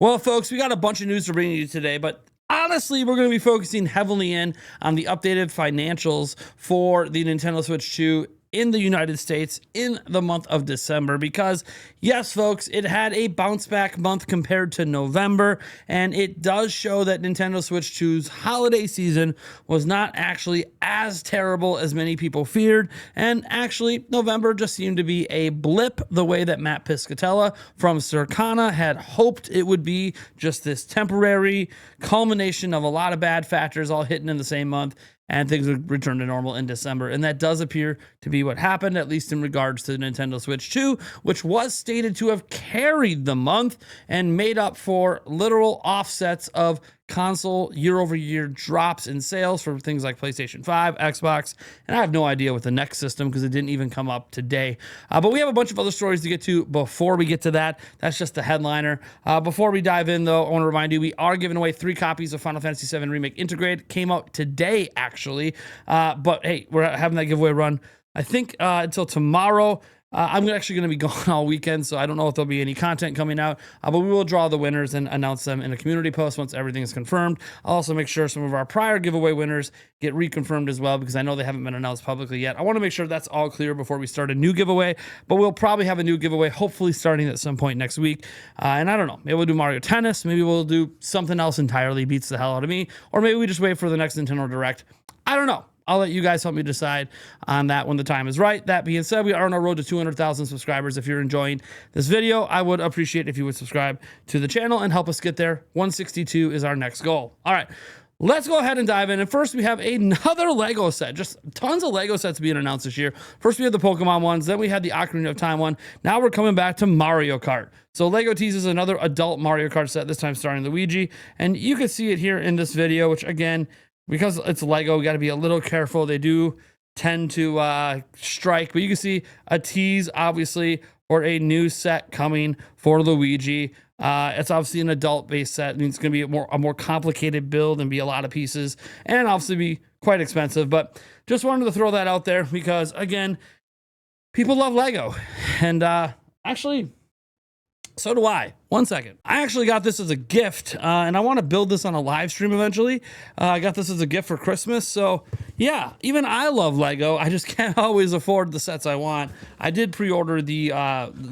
Well, folks, we got a bunch of news to bring you today, but honestly, we're going to be focusing heavily in on the updated financials for the Nintendo Switch 2 in the United States in the month of December because, yes, folks, it had a bounce back month compared to November, and it does show that Nintendo Switch 2's holiday season was not actually as terrible as many people feared, and actually, November just seemed to be a blip the way that Matt Piscatella from Circana had hoped it would be, just this temporary culmination of a lot of bad factors all hitting in the same month, and things would return to normal in December. And that does appear to be what happened, at least in regards to the Nintendo Switch 2, which was stated to have carried the month and made up for literal offsets of console year-over-year drops in sales for things like PlayStation 5, Xbox, and I have no idea with the next system because it didn't even come up today. But we have a bunch of other stories to get to before we get to that. That's just the headliner. Before we dive in, though, I want to remind you, we are giving away 3 copies of Final Fantasy VII Remake Integrate. Came out today, actually. But hey, we're having that giveaway run, I think, until tomorrow. I'm actually going to be gone all weekend, so I don't know if there'll be any content coming out, but we will draw the winners and announce them in a community post once everything is confirmed. I'll also make sure some of our prior giveaway winners get reconfirmed as well, because I know they haven't been announced publicly yet. I want to make sure that's all clear before we start a new giveaway, but we'll probably have a new giveaway, hopefully starting at some point next week. And I don't know, maybe we'll do Mario Tennis, maybe we'll do something else entirely, beats the hell out of me, or maybe we just wait for the next Nintendo Direct. I don't know. I'll let you guys help me decide on that when the time is right. That being said, we are on our road to 200,000 subscribers. If you're enjoying this video, I would appreciate if you would subscribe to the channel and help us get there. 162 is our next goal. All right, let's go ahead and dive in. And first, we have another Lego set. Just tons of Lego sets being announced this year. First, we had the Pokemon ones. Then we had the Ocarina of Time one. Now we're coming back to Mario Kart. So Lego teases another adult Mario Kart set, this time starring Luigi. And you can see it here in this video, which again, because it's Lego, we got to be a little careful. They do tend to strike, but you can see a tease, obviously, for a new set coming for Luigi. It's obviously an adult-based set. It means it's going to be a more complicated build and be a lot of pieces, and obviously be quite expensive. But just wanted to throw that out there because, again, people love Lego, and actually, so do I. 1 second. I actually got this as a gift, and I want to build this on a live stream eventually. I got this as a gift for Christmas. So yeah, even I love Lego. I just can't always afford the sets I want. I did pre-order the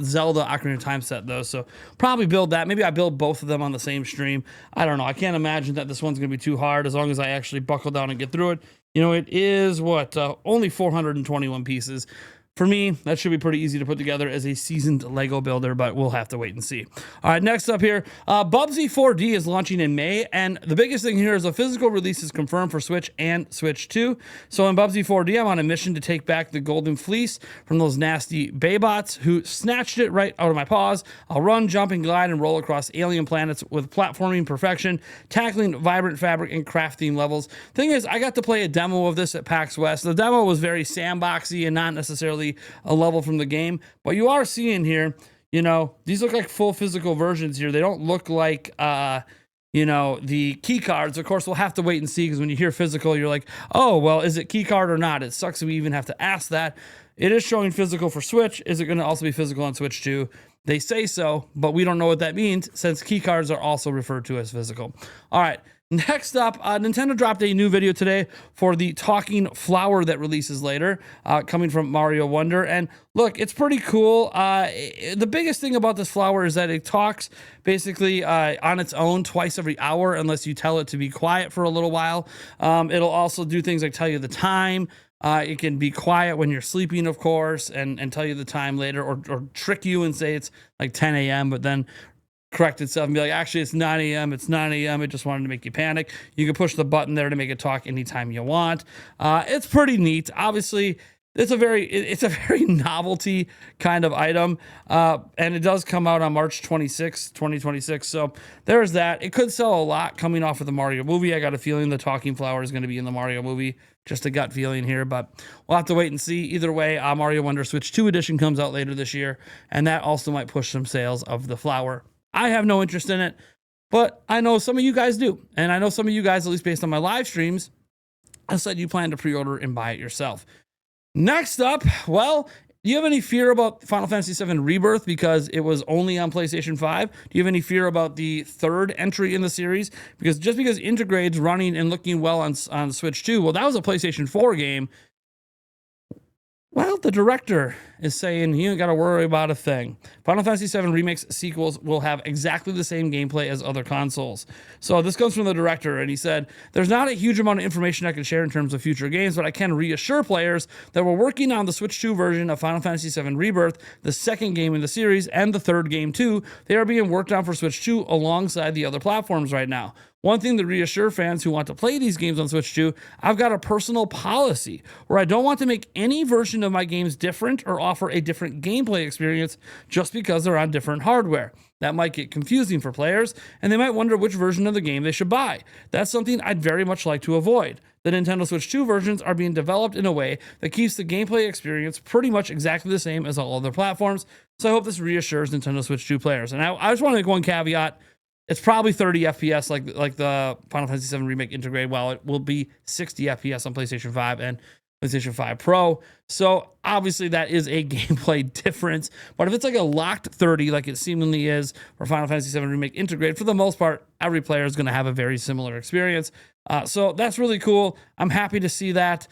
Zelda Ocarina of Time set though, so probably build that. Maybe I build both of them on the same stream. I don't know. I can't imagine that this one's going to be too hard as long as I actually buckle down and get through it. You know, it is what, only 421 pieces. For me, that should be pretty easy to put together as a seasoned Lego builder, but we'll have to wait and see. All right, next up here, Bubsy 4D is launching in May, and the biggest thing here is a physical release is confirmed for Switch and Switch 2. So in Bubsy 4D, I'm on a mission to take back the Golden Fleece from those nasty Baybots who snatched it right out of my paws. I'll run, jump, and glide and roll across alien planets with platforming perfection, tackling vibrant fabric and crafting levels. Thing is, I got to play a demo of this at PAX West. The demo was very sandboxy and not necessarily a level from the game, but you are seeing here, you know, these look like full physical versions here. They don't look like you know, the key cards. Of course, we'll have to wait and see, because when you hear physical, you're like, oh, well, is it key card or not? It sucks that we even have to ask that. It is showing physical for Switch. Is it going to also be physical on Switch 2? They say so, but we don't know what that means, since key cards are also referred to as physical. All right. Next up, Nintendo dropped a new video today for the talking flower that releases later, coming from Mario Wonder. And look, it's pretty cool. The biggest thing about this flower is that it talks basically on its own twice every hour, unless you tell it to be quiet for a little while. It'll also do things like tell you the time. It can be quiet when you're sleeping, of course, and tell you the time later, or trick you and say it's like 10 a.m., but then correct itself and be like, actually, it's 9 a.m. It's 9 a.m. It just wanted to make you panic. You can push the button there to make it talk anytime you want. It's pretty neat. Obviously, it's a very novelty kind of item. And it does come out on March 26, 2026. So there's that. It could sell a lot coming off of the Mario movie. I got a feeling the talking flower is going to be in the Mario movie. Just a gut feeling here, but we'll have to wait and see. Either way, Mario Wonder Switch 2 edition comes out later this year, and that also might push some sales of the flower. I have no interest in it, but I know some of you guys do. And I know some of you guys, at least based on my live streams, I said you plan to pre-order and buy it yourself. Next up, well, Do you have any fear about Final Fantasy VII Rebirth because it was only on PlayStation 5? Do you have any fear about the third entry in the series? Because just because Intergrade's running and looking well on Switch 2, well, that was a PlayStation 4 game. Well, the director is saying you ain't got to worry about a thing. Final Fantasy VII Remake's sequels will have exactly the same gameplay as other consoles. So this comes from the director, and he said, there's not a huge amount of information I can share in terms of future games, but I can reassure players that we're working on the Switch 2 version of Final Fantasy VII Rebirth, the second game in the series, and the third game too. They are being worked on for Switch 2 alongside the other platforms right now. One thing to reassure fans who want to play these games on Switch 2, I've got a personal policy where I don't want to make any version of my games different or offer a different gameplay experience just because they're on different hardware. That might get confusing for players, and they might wonder which version of the game they should buy. That's something I'd very much like to avoid. The Nintendo Switch 2 versions are being developed in a way that keeps the gameplay experience pretty much exactly the same as all other platforms, so I hope this reassures Nintendo Switch 2 players. And I just want to make one caveat. It's probably 30 FPS like the Final Fantasy VII Remake Integrate, while it will be 60 FPS on PlayStation 5 and PlayStation 5 Pro. So obviously that is a gameplay difference. But if it's like a locked 30 like it seemingly is for Final Fantasy VII Remake Integrate, for the most part, every player is going to have a very similar experience. So that's really cool. I'm happy to see that.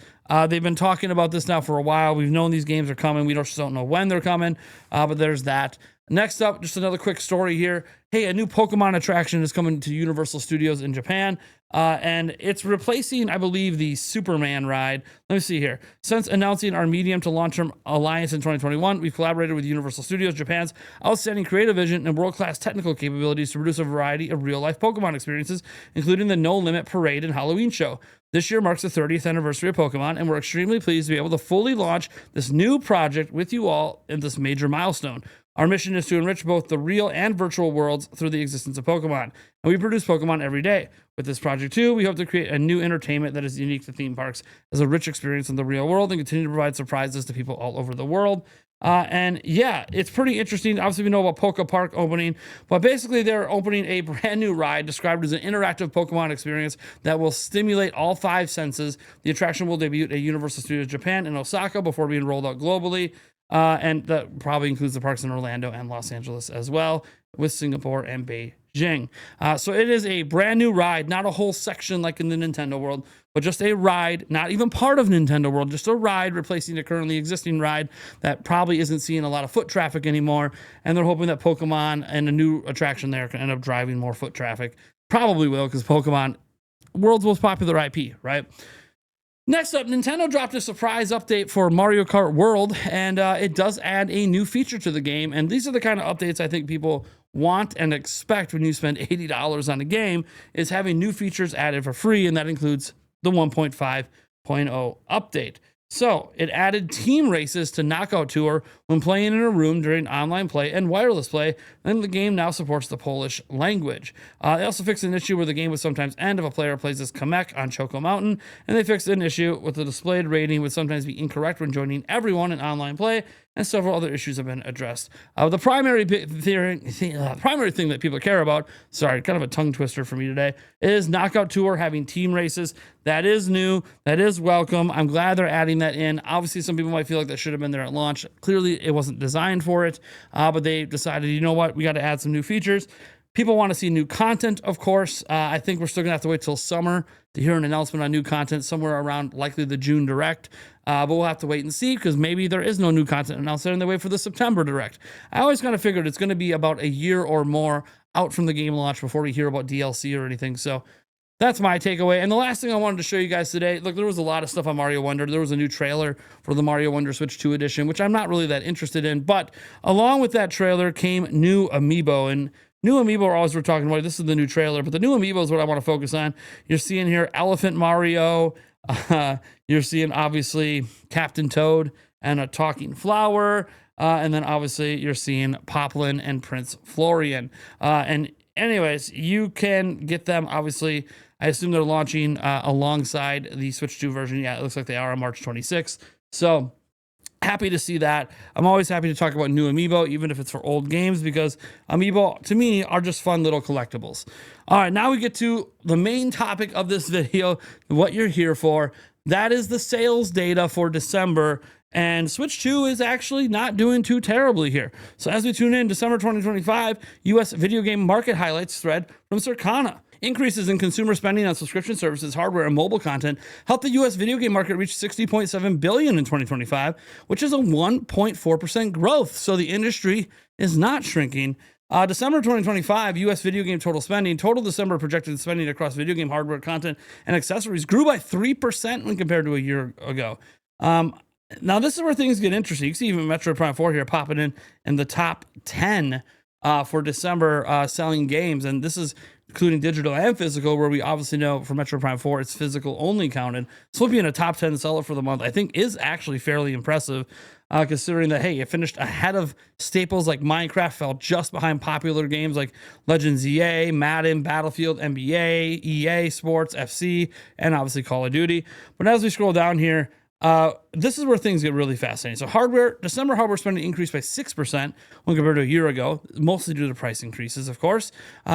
They've been talking about this now for a while. We've known these games are coming. We just don't know when they're coming, but there's that. Next up, just another quick story here. Hey, a new Pokemon attraction is coming to Universal Studios in Japan, and it's replacing, I believe, the Superman ride. Let me see here. Since announcing our medium to long-term alliance in 2021, we've collaborated with Universal Studios Japan's outstanding creative vision and world-class technical capabilities to produce a variety of real-life Pokemon experiences, including the No Limit Parade and Halloween show. This year marks the 30th anniversary of Pokemon, and we're extremely pleased to be able to fully launch this new project with you all in this major milestone. Our mission is to enrich both the real and virtual worlds through the existence of Pokemon, and we produce Pokemon every day. With this project too, we hope to create a new entertainment that is unique to theme parks as a rich experience in the real world and continue to provide surprises to people all over the world. And yeah, it's pretty interesting. Obviously, we know about Poke Park opening, but basically they're opening a brand new ride described as an interactive Pokemon experience that will stimulate all 5 senses. The attraction will debut at Universal Studios Japan in Osaka before being rolled out globally. And that probably includes the parks in Orlando and Los Angeles as well, with Singapore and Beijing. So it is a brand new ride, not a whole section like in the Nintendo world, but just a ride, not even part of Nintendo world, just a ride replacing a currently existing ride that probably isn't seeing a lot of foot traffic anymore. And they're hoping that Pokemon and a new attraction there can end up driving more foot traffic. Probably will, because Pokemon, world's most popular IP, right? Next up, Nintendo dropped a surprise update for Mario Kart World, and it does add a new feature to the game. And these are the kind of updates I think people want and expect when you spend $80 on a game, is having new features added for free, and that includes the 1.5.0 update. So it added team races to Knockout Tour when playing in a room during online play and wireless play, and the game now supports the Polish language. They also fixed an issue where the game would sometimes end if a player plays as Kamek on Choco Mountain, and they fixed an issue with the displayed rating would sometimes be incorrect when joining everyone in online play, and several other issues have been addressed. The primary thing that people care about, sorry, kind of a tongue twister for me today, is Knockout Tour having team races. That is new. That is welcome. I'm glad they're adding that in. Obviously, some people might feel like that should have been there at launch. Clearly, it wasn't designed for it, but they decided, you know what, we got to add some new features. People want to see new content, of course. I think we're still going to have to wait till summer to hear an announcement on new content, somewhere around likely the June Direct. But we'll have to wait and see, because maybe there is no new content announced there and they wait for the September Direct. I always kind of figured it's going to be about a year or more out from the game launch before we hear about DLC or anything. So that's my takeaway. And the last thing I wanted to show you guys today, look, there was a lot of stuff on Mario Wonder. There was a new trailer for the Mario Wonder Switch 2 edition, which I'm not really that interested in. But along with that trailer came new Amiibo. And new Amiibo are always we're talking about. This is the new trailer, but the new Amiibo is what I want to focus on. You're seeing here Elephant Mario. You're seeing, obviously, Captain Toad and a talking flower. And then, obviously, you're seeing Poplin and Prince Florian. And anyways, you can get them, obviously. I assume they're launching alongside the Switch 2 version. Yeah, it looks like they are on March 26th. So happy to see that. I'm always happy to talk about new Amiibo, even if it's for old games, because Amiibo, to me, are just fun little collectibles. All right, now we get to the main topic of this video, what you're here for. That is the sales data for December. And Switch 2 is actually not doing too terribly here. So as we tune in, December 2025, US video game market highlights thread from Circana. Increases in consumer spending on subscription services, hardware, and mobile content helped the U.S. video game market reach $60.7 billion in 2025, which is a 1.4% growth. So the industry is not shrinking. December 2025, U.S. video game total spending, total December projected spending across video game hardware, content, and accessories grew by 3% when compared to a year ago. Now, this is where things get interesting. You can see even Metroid Prime 4 here popping in the top 10 for December selling games. And this is including digital and physical, where we obviously know for Metroid Prime 4, it's physical only counted. So being a top 10 seller for the month, I think is actually fairly impressive, considering that, hey, it finished ahead of staples like Minecraft, fell just behind popular games like Legends EA, Madden, Battlefield, NBA, EA Sports, FC, and obviously Call of Duty. But as we scroll down here, this is where things get really fascinating. So December hardware spending increased by 6% when compared to a year ago, mostly due to price increases, of course.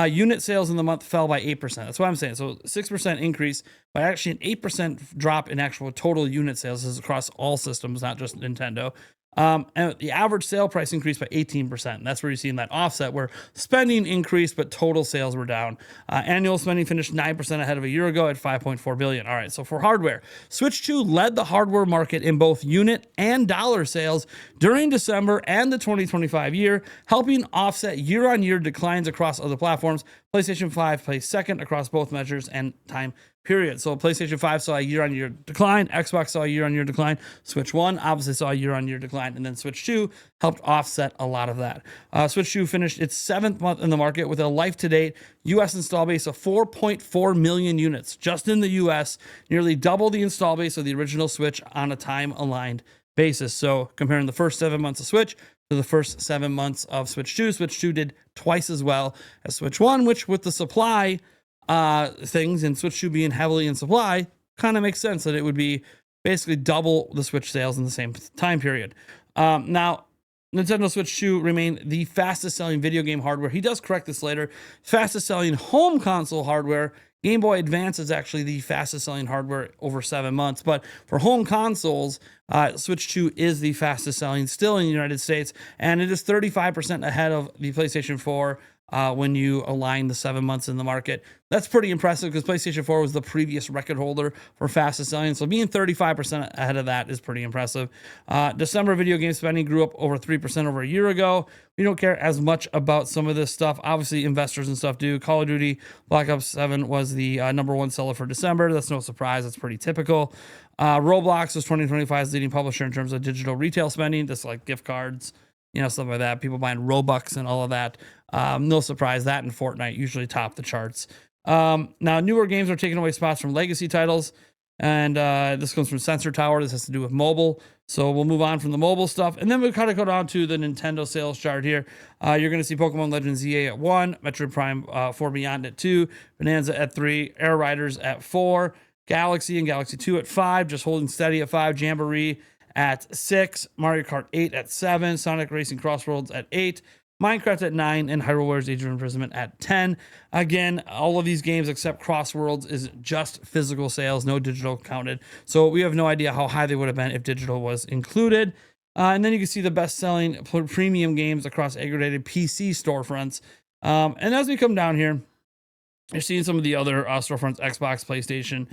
Unit sales in the month fell by 8%. That's what I'm saying. So 6% increase, but actually an 8% drop in actual total unit sales. This is across all systems, not just Nintendo. And the average sale price increased by 18%. And that's where you're seeing that offset where spending increased, but total sales were down. Annual spending finished 9% ahead of a year ago at $5.4 billion. All right, so for hardware, Switch 2 led the hardware market in both unit and dollar sales during December and the 2025 year, helping offset year-on-year declines across other platforms. PlayStation 5 placed second across both measures and time period. So PlayStation 5 saw a year-on-year decline, Xbox saw a year-on-year decline, Switch 1 obviously saw a year-on-year decline, and then Switch 2 helped offset a lot of that. Switch 2 finished its 7th month in the market with a life-to-date U.S. install base of 4.4 million units. Just in the U.S., nearly double the install base of the original Switch on a time-aligned basis. So comparing the first 7 months of Switch to the first 7 months of Switch 2, Switch 2 did twice as well as Switch 1, which with the supply things and Switch 2 being heavily in supply, kind of makes sense that it would be basically double the Switch sales in the same time period. Now, Nintendo Switch 2 remained the fastest selling video game hardware. He does correct this later. Fastest selling home console hardware. Game Boy Advance is actually the fastest selling hardware over 7 months. But for home consoles, Switch 2 is the fastest selling still in the United States. And it is 35% ahead of the PlayStation 4 when you align the 7 months in the market. That's pretty impressive because PlayStation 4 was the previous record holder for fastest selling. So being 35% ahead of that is pretty impressive. December video game spending grew up over 3% over a year ago. We don't care as much about some of this stuff. Obviously, investors and stuff do. Call of Duty Black Ops 7 was the number one seller for December. That's no surprise. That's pretty typical. Roblox was 2025's leading publisher in terms of digital retail spending, just like gift cards, stuff like that. People buying Robux and all of that. No surprise, that and Fortnite usually top the charts. Now, newer games are taking away spots from legacy titles. And this comes from Sensor Tower. This has to do with mobile. So we'll move on from the mobile stuff. And then we'll kind of go down to the Nintendo sales chart here. You're going to see Pokemon Legends EA at 1, Metroid Prime 4 Beyond at 2, Bonanza at 3, Air Riders at 4, Galaxy and Galaxy 2 at 5, just holding steady at 5, Jamboree at 6, Mario Kart 8 at 7, Sonic Racing Crossroads at 8, Minecraft at 9, and Hyrule Warriors Age of Imprisonment at 10. Again, all of these games except Crossworlds is just physical sales, no digital counted. So we have no idea how high they would have been if digital was included. And then you can see the best-selling premium games across aggregated PC storefronts. And as we come down here, you're seeing some of the other storefronts, Xbox, PlayStation,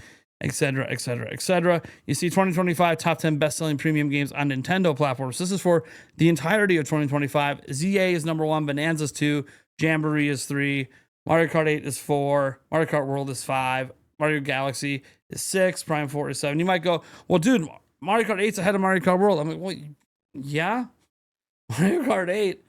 etc., etc., etc. You see 2025 top 10 best-selling premium games on Nintendo platforms. This is for the entirety of 2025. ZA is number 1, Bonanza's 2, Jamboree is 3, Mario Kart 8 is 4, Mario Kart World is 5, Mario Galaxy is 6, Prime 4 is 7. You might go, well, dude, Mario Kart 8's ahead of Mario Kart World. I'm like, well, yeah. Mario Kart 8,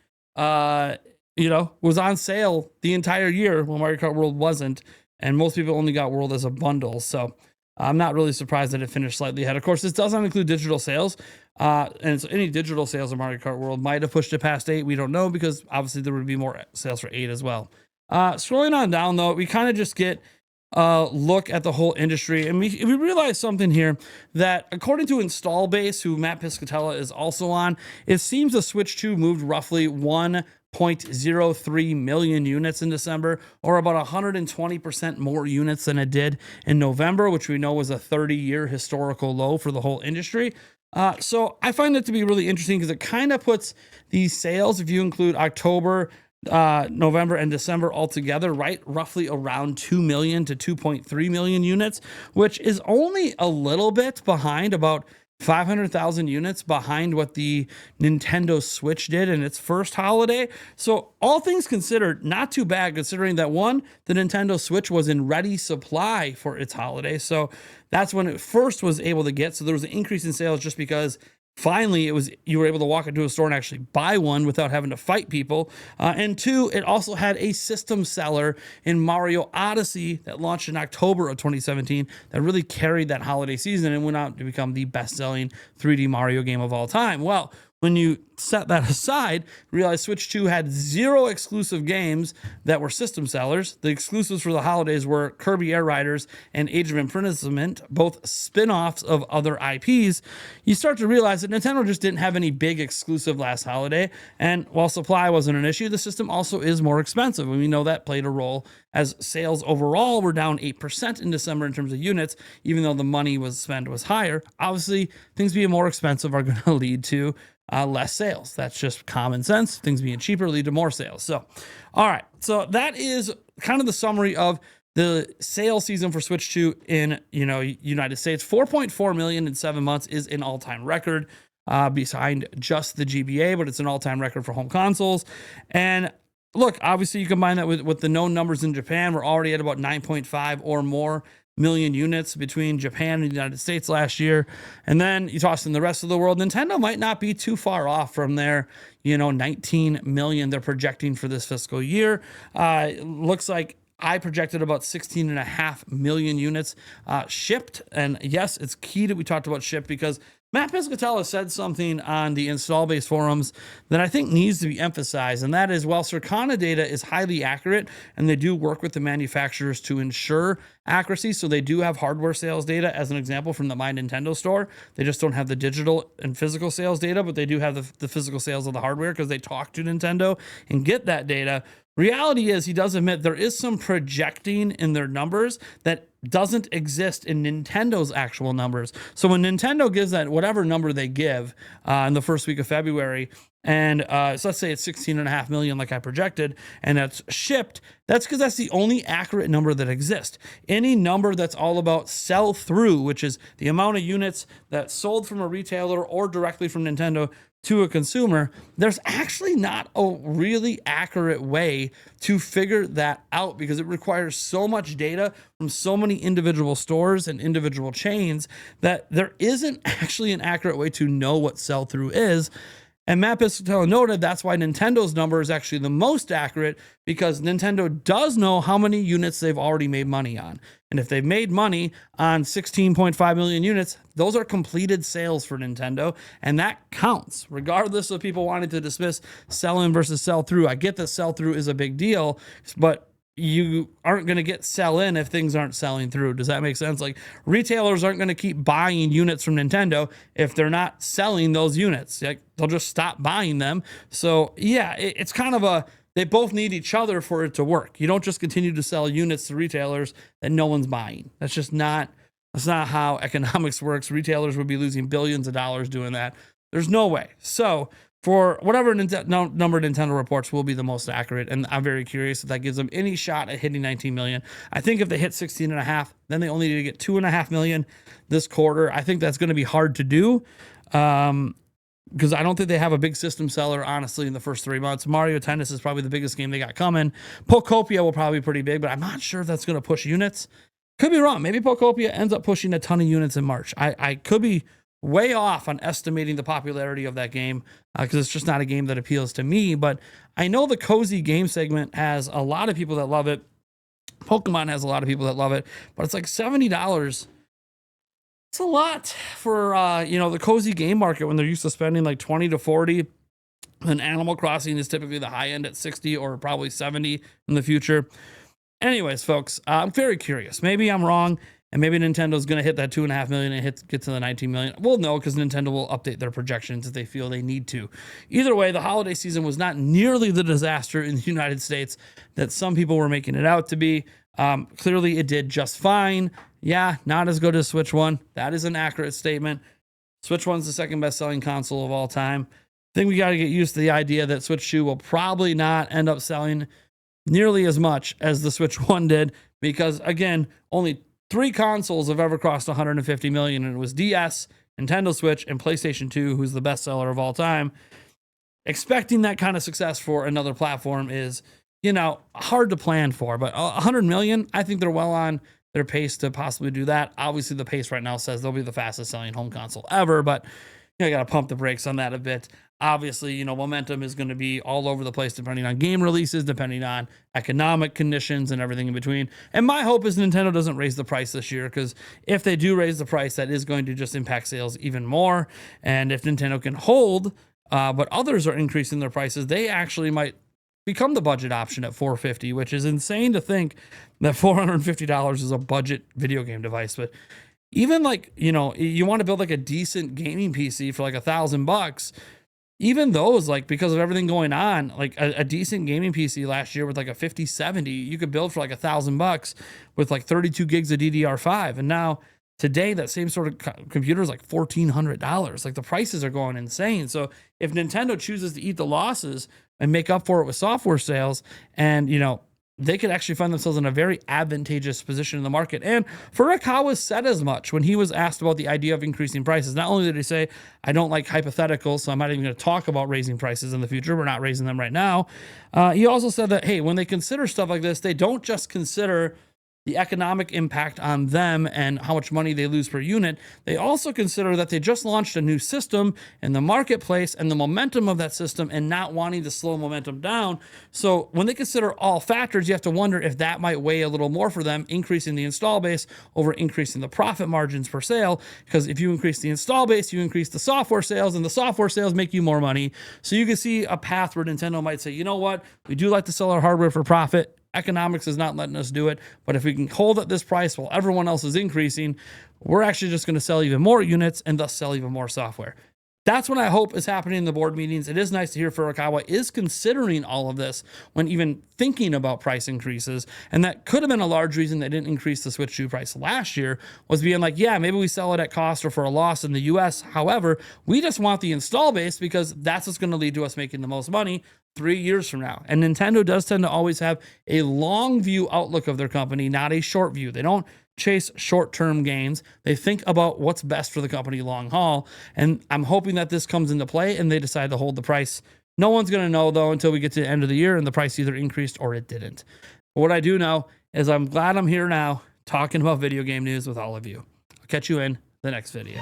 was on sale the entire year when Mario Kart World wasn't, and most people only got World as a bundle. So I'm not really surprised that it finished slightly ahead. Of course, this does not include digital sales. And so any digital sales of Mario Kart World might have pushed it past 8. We don't know because obviously there would be more sales for 8 as well. Scrolling on down, though, we kind of just get a look at the whole industry. And we realize something here that according to Install Base, who Matt Piscatella is also on, it seems the Switch 2 moved roughly 1.03 million units in December, or about 120% more units than it did in November, which we know was a 30-year historical low for the whole industry. So I find it to be really interesting because it kind of puts these sales, if you include October, November, and December all together, right, roughly around 2 million to 2.3 million units, which is only a little bit behind, about 500,000 units behind what the Nintendo Switch did in its first holiday. So all things considered, not too bad, considering that one, the Nintendo Switch was in ready supply for its holiday. So that's when it first was able to get. So there was an increase in sales just because finally you were able to walk into a store and actually buy one without having to fight people. And two, it also had a system seller in Mario Odyssey that launched in October of 2017 that really carried that holiday season and went out to become the best-selling 3D Mario game of all time. Well, when you set that aside, realize Switch 2 had 0 exclusive games that were system sellers. The exclusives for the holidays were Kirby Air Riders and Age of Imprisonment, both spin-offs of other IPs. You start to realize that Nintendo just didn't have any big exclusive last holiday, and while supply wasn't an issue, the system also is more expensive, and we know that played a role as sales overall were down 8% in December in terms of units, even though the money was spent was higher. Obviously, things being more expensive are going to lead to less sales. That's just common sense. Things being cheaper lead to more sales. So, all right. So that is kind of the summary of the sales season for Switch 2 in, United States. 4.4 million in 7 months is an all-time record, behind just the GBA, but it's an all-time record for home consoles. And look, obviously you combine that with the known numbers in Japan. We're already at about 9.5 or more million units between Japan and the United States last year. And then you toss in the rest of the world. Nintendo might not be too far off from their, 19 million they're projecting for this fiscal year. Looks like I projected about 16.5 million units shipped. And yes, it's key that we talked about shipped because Matt Piscatella said something on the install base forums that I think needs to be emphasized, and that is while Circana data is highly accurate and they do work with the manufacturers to ensure accuracy, so they do have hardware sales data, as an example, from the My Nintendo store. They just don't have the digital and physical sales data, but they do have the physical sales of the hardware because they talk to Nintendo and get that data. Reality is, he does admit there is some projecting in their numbers that doesn't exist in Nintendo's actual numbers. So when Nintendo gives that whatever number they give in the first week of February, and so let's say it's 16.5 million like I projected, and that's shipped, that's because that's the only accurate number that exists. Any number that's all about sell through, which is the amount of units that sold from a retailer or directly from Nintendo to a consumer, there's actually not a really accurate way to figure that out because it requires so much data from so many individual stores and individual chains that there isn't actually an accurate way to know what sell-through is. And Matt Piscatella noted that's why Nintendo's number is actually the most accurate, because Nintendo does know how many units they've already made money on. And if they've made money on 16.5 million units, those are completed sales for Nintendo, and that counts, regardless of people wanting to dismiss sell-in versus sell-through. I get that sell-through is a big deal, but you aren't going to get sell-in if things aren't selling through. Does that make sense? Like, retailers aren't going to keep buying units from Nintendo if they're not selling those units. Like, they'll just stop buying them. So yeah, it's kind of they both need each other for it to work. You don't just continue to sell units to retailers that no one's buying. That's not how economics works. Retailers would be losing billions of dollars doing that. There's no way. So for whatever number Nintendo reports will be the most accurate, and I'm very curious if that gives them any shot at hitting 19 million. I think if they hit 16.5, then they only need to get 2.5 million this quarter. I think that's going to be hard to do because I don't think they have a big system seller, honestly, in the first 3 months. Mario Tennis is probably the biggest game they got coming. Pokopia will probably be pretty big, but I'm not sure if that's going to push units. Could be wrong. Maybe Pokopia ends up pushing a ton of units in March. I could be way off on estimating the popularity of that game because it's just not a game that appeals to me. But I know the cozy game segment has a lot of people that love it. Pokemon has a lot of people that love it, but it's like $70. It's a lot for the cozy game market when they're used to spending like 20 to 40. And Animal Crossing is typically the high end at 60 or probably 70 in the future. Anyways, folks, I'm very curious. Maybe I'm wrong. And maybe Nintendo's going to hit that 2.5 million and get to the 19 million. We'll know because Nintendo will update their projections if they feel they need to. Either way, the holiday season was not nearly the disaster in the United States that some people were making it out to be. Clearly, it did just fine. Yeah, not as good as Switch 1. That is an accurate statement. Switch 1's the second best selling console of all time. I think we got to get used to the idea that Switch 2 will probably not end up selling nearly as much as the Switch 1 did, because again, only 3 consoles have ever crossed 150 million, and it was DS, Nintendo Switch, and PlayStation 2, who's the best seller of all time. Expecting that kind of success for another platform is, hard to plan for, but 100 million, I think they're well on their pace to possibly do that. Obviously, the pace right now says they'll be the fastest selling home console ever, but I got to pump the brakes on that a bit. Obviously, momentum is going to be all over the place depending on game releases, depending on economic conditions and everything in between. And my hope is Nintendo doesn't raise the price this year, because if they do raise the price, that is going to just impact sales even more. And if Nintendo can hold, but others are increasing their prices, they actually might become the budget option at $450, which is insane to think that $450 is a budget video game device. But even you want to build like a decent gaming PC for like $1,000, even those, because of everything going on, like a decent gaming PC last year with like a 5070, you could build for like $1,000 with like 32 gigs of DDR5. And now today, that same sort of computer is like $1,400. Like, the prices are going insane. So if Nintendo chooses to eat the losses and make up for it with software sales, and they could actually find themselves in a very advantageous position in the market. And Furukawa said as much when he was asked about the idea of increasing prices. Not only did he say, I don't like hypotheticals, so I'm not even going to talk about raising prices in the future. We're not raising them right now. He also said that, hey, when they consider stuff like this, they don't just consider the economic impact on them and how much money they lose per unit. They also consider that they just launched a new system in the marketplace and the momentum of that system, and not wanting to slow momentum down. So when they consider all factors, you have to wonder if that might weigh a little more for them, increasing the install base over increasing the profit margins per sale. Because if you increase the install base, you increase the software sales, and the software sales make you more money. So you can see a path where Nintendo might say, you know what, we do like to sell our hardware for profit. Economics is not letting us do it, but if we can hold at this price while everyone else is increasing, we're actually just going to sell even more units and thus sell even more software. That's what I hope is happening in the board meetings. It is nice to hear Furukawa is considering all of this when even thinking about price increases. And that could have been a large reason they didn't increase the Switch 2 price last year, was being like, yeah, maybe we sell it at cost or for a loss in the US. However, we just want the install base, because that's what's going to lead to us making the most money 3 years from now. And Nintendo does tend to always have a long view outlook of their company, not a short view. They don't chase short-term gains. They think about what's best for the company long haul. And I'm hoping that this comes into play and they decide to hold the price. No one's going to know, though, until we get to the end of the year and the price either increased or it didn't. But what I do know is I'm glad I'm here now talking about video game news with all of you. I'll catch you in the next video.